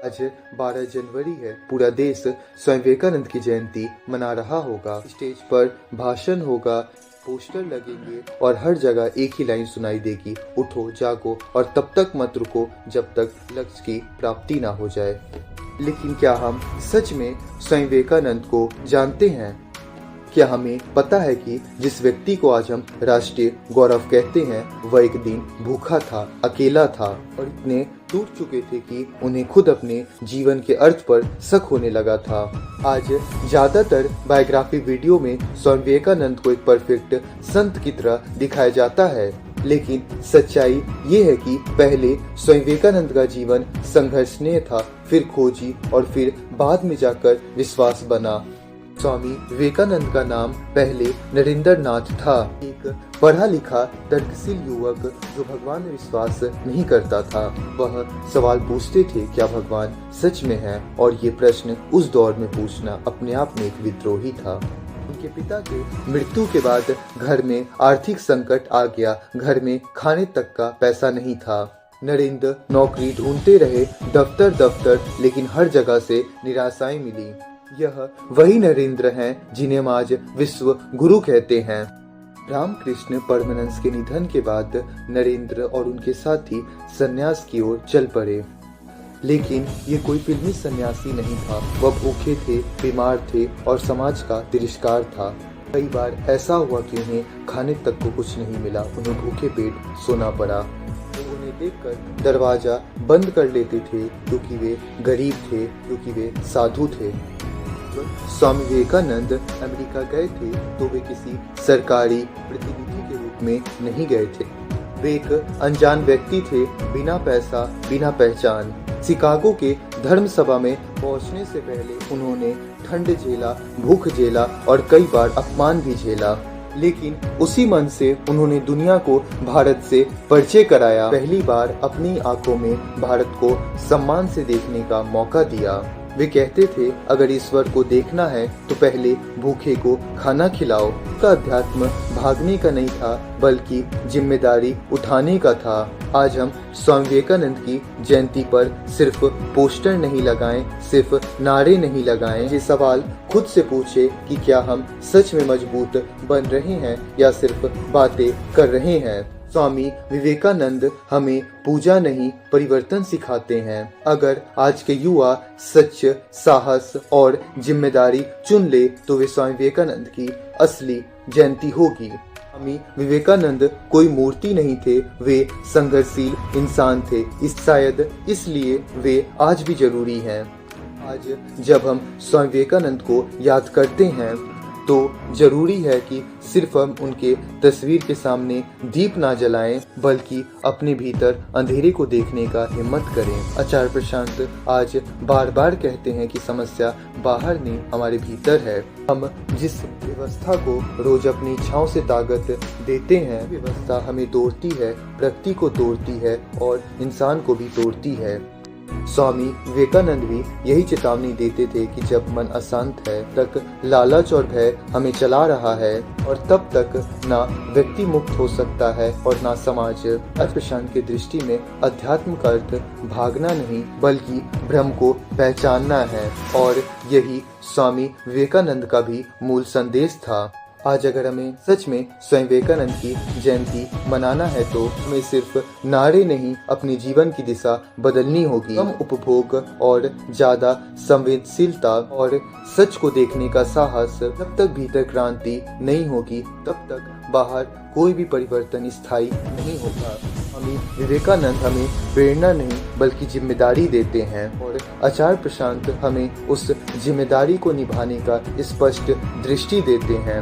आज 12 जनवरी है। पूरा देश स्वामी विवेकानंद की जयंती मना रहा होगा। स्टेज पर भाषण होगा, पोस्टर लगेंगे और हर जगह एक ही लाइन सुनाई देगी, उठो जागो और तब तक मत रुको जब तक लक्ष्य की प्राप्ति ना हो जाए। लेकिन क्या हम सच में स्वामी विवेकानंद को जानते हैं? क्या हमें पता है कि जिस व्यक्ति को आज हम राष्ट्रीय गौरव कहते हैं, वह एक दिन भूखा था, अकेला था और इतने टूट चुके थे कि उन्हें खुद अपने जीवन के अर्थ पर शक होने लगा था। आज ज्यादातर बायोग्राफी वीडियो में स्वामी विवेकानंद को एक परफेक्ट संत की तरह दिखाया जाता है, लेकिन सच्चाई ये है कि पहले स्वामी विवेकानंद का जीवन संघर्षनीय था, फिर खोजी और फिर बाद में जाकर विश्वास बना। स्वामी विवेकानंद का नाम पहले नरेंद्र नाथ था, एक पढ़ा लिखा तर्कशील युवक जो भगवान में विश्वास नहीं करता था। वह सवाल पूछते थे, क्या भगवान सच में है? और ये प्रश्न उस दौर में पूछना अपने आप में एक विद्रोही था। उनके पिता के मृत्यु के बाद घर में आर्थिक संकट आ गया, घर में खाने तक का पैसा नहीं था। नरेंद्र नौकरी ढूंढते रहे, दफ्तर, लेकिन हर जगह से निराशाएं मिली। यह वही नरेंद्र हैं जिन्हें हम आज विश्व गुरु कहते हैं। रामकृष्ण परमहंस के निधन के बाद नरेंद्र और उनके साथी सन्यास की ओर चल पड़े, लेकिन ये कोई फिल्मी सन्यासी नहीं था। वह भूखे थे, बीमार थे और समाज का तिरस्कार था। कई बार ऐसा हुआ कि उन्हें खाने तक को कुछ नहीं मिला, उन्हें भूखे पेट सोना पड़ा। लोग उन्हें देखकर दरवाजा बंद कर लेते थे क्योंकि वे गरीब थे, क्योंकि वे साधु थे। स्वामी विवेकानंद अमेरिका गए थे तो वे किसी सरकारी प्रतिनिधि के रूप में नहीं गए थे। वे एक अनजान व्यक्ति थे, बिना पैसा, बिना पहचान। शिकागो के धर्म सभा में पहुंचने से पहले उन्होंने ठंड झेला, भूख झेला और कई बार अपमान भी झेला, लेकिन उसी मन से उन्होंने दुनिया को भारत से परिचय कराया। पहली बार अपनी आंखों में भारत को सम्मान से देखने का मौका दिया। वे कहते थे, अगर ईश्वर को देखना है तो पहले भूखे को खाना खिलाओ। उनका अध्यात्म भागने का नहीं था, बल्कि जिम्मेदारी उठाने का था। आज हम स्वामी विवेकानंद की जयंती पर सिर्फ पोस्टर नहीं लगाएं, सिर्फ नारे नहीं लगाएं। ये सवाल खुद से पूछे कि क्या हम सच में मजबूत बन रहे हैं या सिर्फ बातें कर रहे हैं। स्वामी विवेकानंद हमें पूजा नहीं, परिवर्तन सिखाते हैं। अगर आज के युवा सच, साहस और जिम्मेदारी चुन ले तो वे स्वामी विवेकानंद की असली जयंती होगी। स्वामी विवेकानंद कोई मूर्ति नहीं थे, वे संघर्षशील इंसान थे। शायद इसलिए वे आज भी जरूरी हैं। आज जब हम स्वामी विवेकानंद को याद करते हैं तो जरूरी है कि सिर्फ हम उनके तस्वीर के सामने दीप ना जलाएं, बल्कि अपने भीतर अंधेरे को देखने का हिम्मत करें। आचार्य प्रशांत आज बार बार कहते हैं कि समस्या बाहर नहीं, हमारे भीतर है। हम जिस व्यवस्था को रोज अपनी इच्छाओं से ताकत देते हैं, व्यवस्था हमें तोड़ती है, प्रकृति को तोड़ती है और इंसान को भी तोड़ती है। स्वामी विवेकानंद भी यही चेतावनी देते थे कि जब मन अशांत है, तक लालच और भय हमें चला रहा है और तब तक ना व्यक्ति मुक्त हो सकता है और ना समाज। प्रशांत की दृष्टि में अध्यात्म का अर्थ भागना नहीं, बल्कि भ्रम को पहचानना है, और यही स्वामी विवेकानंद का भी मूल संदेश था। आज अगर हमें सच में स्वामी विवेकानंद की जयंती मनाना है तो हमें सिर्फ नारे नहीं, अपने जीवन की दिशा बदलनी होगी। कम उपभोग और ज्यादा संवेदनशीलता और सच को देखने का साहस। जब तक भीतर क्रांति नहीं होगी तब तक बाहर कोई भी परिवर्तन स्थायी नहीं होगा। स्वामी विवेकानंद हमें प्रेरणा नहीं बल्कि जिम्मेदारी देते हैं, और आचार्य प्रशांत हमें उस जिम्मेदारी को निभाने का स्पष्ट दृष्टि देते हैं।